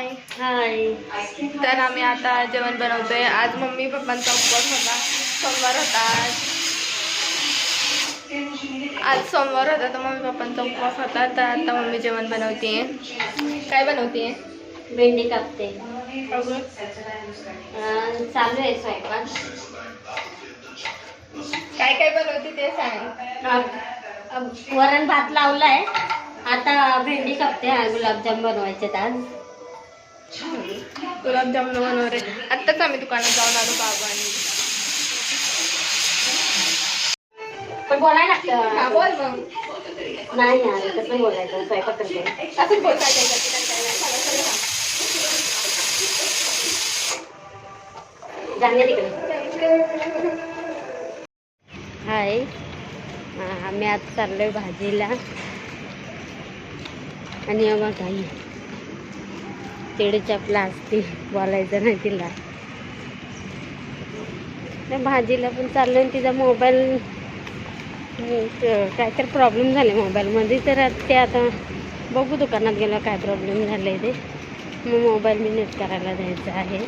हाय हाय. तर आम्ही आता जेवण बनवतोय. आज मम्मी पप्पांचा उपवास होता. सोमवार होता आज सोमवार होता तर मम्मी पप्पांचा उपवास होता. तर आता मम्मी जेवण बनवतीये. काय बनवतीये? भेंडी कापते. अजून चालू आहे स्वयंपाक. काय काय बनवते ते सांग. वरण भात लावलाय. आता भेंडी कापते. गुलाबजाम बनवायचे आज. गुलाबजामुन बनवणार आहे. आत्ताच आम्ही दुकानात जाऊन आलो बाबा आणि पण बोलायला लागतं. हा बोल मग. नाही यार कसं बोलायचं स्वयंपाक करते. असं बोल काय काय करते काय काय नाही सांगा सगळं जाणे तिकडे. हाय. आम्ही आज चाललोय भाजीला. आणि मग काही चिडीच्या आपला असते बोलायचं नाही तिला. भाजीला पण चाललोय. तिचा मोबाईल काहीतरी प्रॉब्लेम झाले मोबाईलमध्ये. तर ते आता बघू दुकानात गेलं काय प्रॉब्लेम झाले ते. मग मोबाईल मी नीट करायला द्यायचा आहे.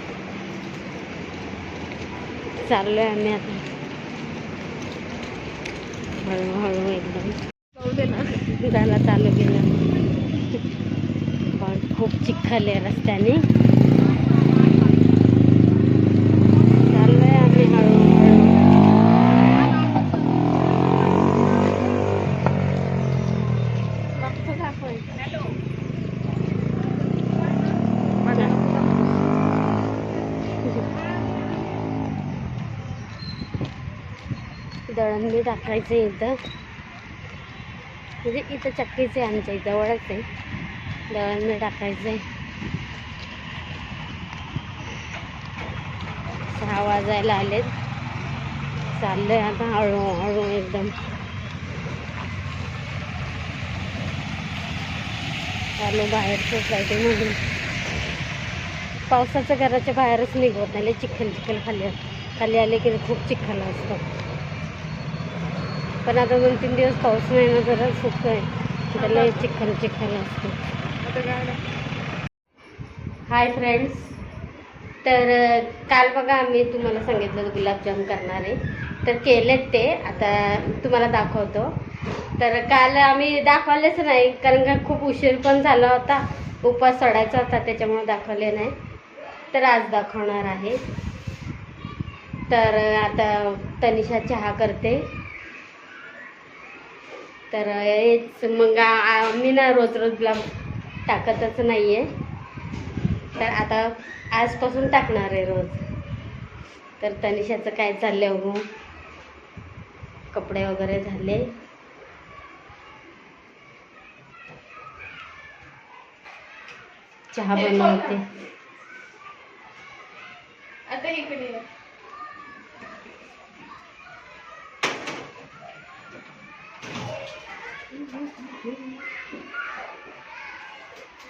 चाललोय आम्ही आता हळूहळू एकदम. जाऊ दे ना. जायला चालू केलं. पण खूप चिखल आहे रस्त्याने. चाललोय आम्ही हळूहळू. मागचं दाखवायचं. दळण बी टाकायचं इथं. म्हणजे इथं चक्कीच आहे आमच्या इथं जवळच आहे. दळण बी टाकायचं आहे. 6 वाजायला आलेत. चाललंय आता हळूहळू एकदम. चालू बाहेर सोसायटीमधून. पावसाचं घराच्या बाहेरच निघत नाही. चिखल चिखल खाली आले की खूप चिखल असतं. पण आता 2-3 दिवस पाऊस नाही ना. जरा सुक आहे. त्याला चिखल चिखल असतं. Hi friends. तर काल बघा आम्ही तुम्हाला सांगितलं गुलाबजाम करणार आहे. तर केलेत ते. आता तुम्हाला दाखवतो. तर काल आम्ही दाखवलेच नाही कारण का खूप उशीर पण झाला होता. उपवास सोडायचा होता त्याच्यामुळे दाखवले नाही. तर आज दाखवणार आहे. तर आता तनिषा चहा करते. तर हेच मग मी ना रोज रोज ब्लॉग टाकतच नाही आहे. तर आता आजपासून टाकणार आहे रोज. तर तनिषाचं काय चाललं बघू. कपडे वगैरे झाले. चहा बनवते. आता इकडे ये.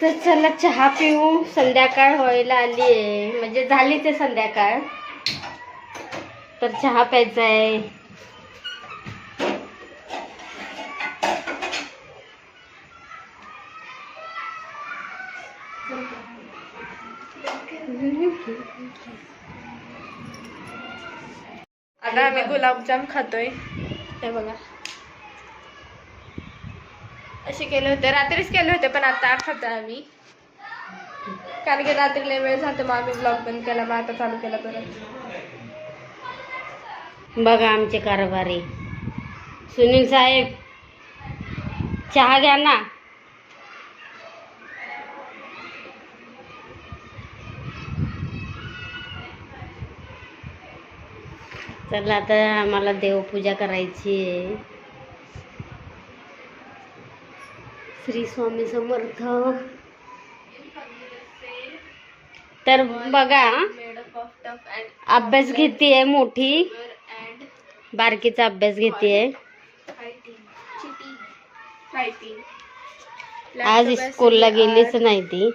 तर चला चहा पिऊ. संध्याकाळ व्हायला आली आहे. म्हणजे झाली ते संध्याकाळ. तर चहा प्यायचा आहे. आता आम्ही गुलाबजाम खातोय. हे बघा असे केले होते. रात्रीच केले होते पण आता खातोय आम्ही. कारण की रात्री लय वेळ झाला मग आम्ही ब्लॉग बंद केला. मग आता चालू केला परत. बघा आमचे कारभारी. सुनील साहेब चहा घ्या ना. चला आता आम्हाला देवपूजा करायची आहे. श्री स्वामी समर्थ. तर बघा अभ्यास घेतीये मोठी. बारकीचा अभ्यास घेतीये. आज स्कूलला गेलीच नाही ती.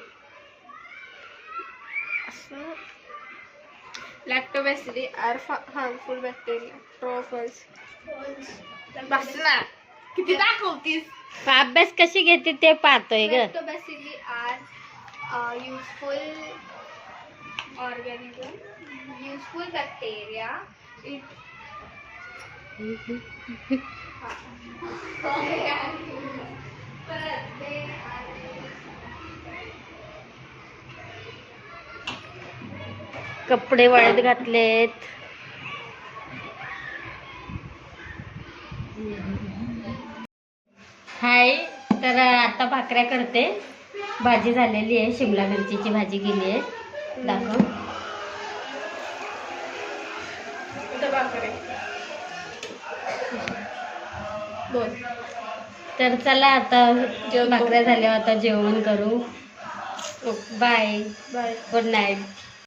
लॅक्टोबॅसिली आर हार्मफुल बॅक्टेरिया ट्रोफल्स. बस ना किती दाखवतीस. अभ्यास कशी घेते ते पाहतोय ग. लॅक्टोबॅसिली R useful organism, useful bacteria. It कपडे वाळत घातलेत. हाय, तर आता भाकऱ्या करते. भाजी झालेली आहे, शिमला मिरचीची भाजी केली आहे. दाखव. बोल. तर चला आता भाकऱ्या झाल्या, आता जेवण करू. Bye bye. Good night.